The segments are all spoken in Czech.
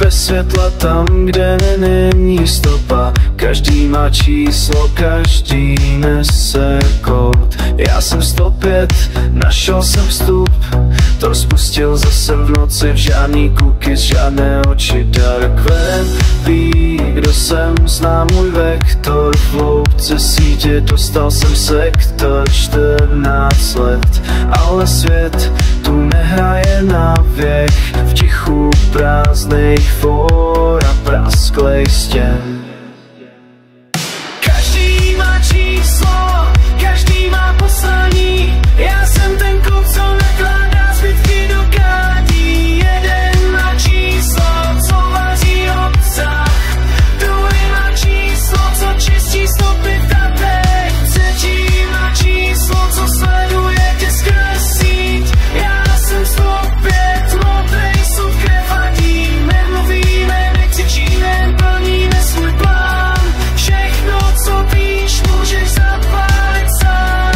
bez světla tam, kde není stopa. Každý má číslo, každý nese kód. Já jsem 105, našel jsem vstup. To rozpustil zase v noci, v žádný cookies, žádné oči. Dark web ví, kdo jsem, zná můj vektor. V hloubce sítě dostal jsem sektor 14 let. Ale svět tu nehraje na věk, v tichu prázdných for a prasklej stěn. Každý má číslo, každý má poslání. Já jsem ten kluk, co nakládá zbytky do kádí. Jeden má číslo, co vaří obsah. Druhý má číslo, co čistí stopy v datech. Třetí má číslo, co sleduje tě skrz síť. Já jsem 105, modrej jsou krevadí. Nemluvíme, nekřičíme, plníme svůj plán. Všechno, co víš, můžeš zapálit sám.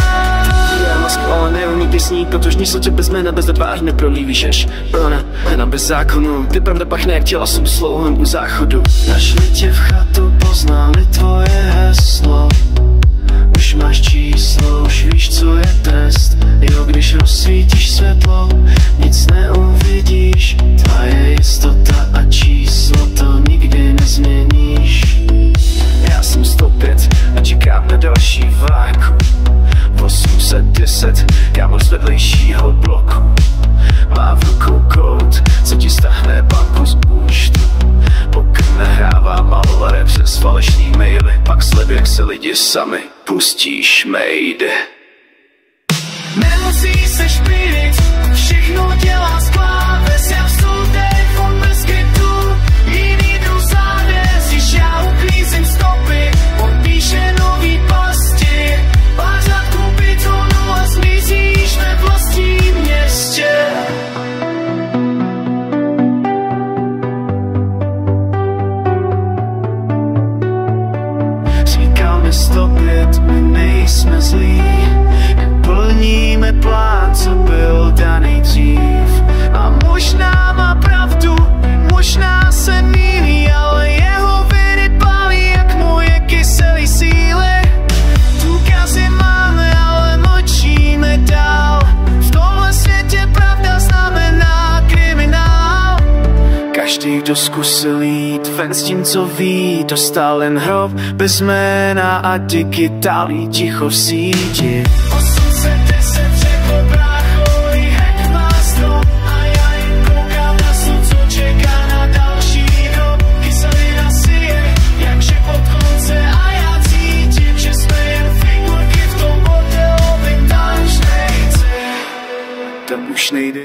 Já mám schválený umí písník, protože jsou tě bez jména, bez tvář neprolívíš až plná jména bez zákonu. Ty pravda pachne jak těla, jsem slouhem u záchodu. Našli tě v chatu, poznali tvoje heslo. Už máš číslo, už víš, co je trest. Jo, když rozsvítíš světlo, nic neuvidíš. Tvoje jistota a číslo, to nikdy nezměníš. Já jsem 105 a čekám na další váku. 810, kámo z vedlejšího bloku. Má v rukou kód, co ti stáhne banku z účtu. Pokud nahrává malé přes falešný maily, pak sleduj, jak se lidi sami pustíš made. Nemusí se špirit, všechno dělá z kláves. Já v telefon bez skriptu, jiný druh závěs. Když já uklízím stopy, on píše nový pasti. Pořádku pitonu a zmizíš ve vlastním městě. Říkáme 105, my nejsme zlí. Plníme plán, co byl daný dřív. A možná má pravdu, možná se mýlí, ale jeho viny pálí jak moje kyselý síly. Důkazy máme, ale mlčíme dál. V tomhle světě pravda znamená kriminál. Každý, kdo zkusil jít ven s tím, co ví, dostal jen hrob bez jména a digitální ticho v síti. 810 řekl bráchovi, hack má strom. A já jen koukám na slun, co čeká na další rok. Kyselina si je, jak šepot konce. A já cítím, že jsme jen figurky v tom modelovém tančnejce. Tam už nejde.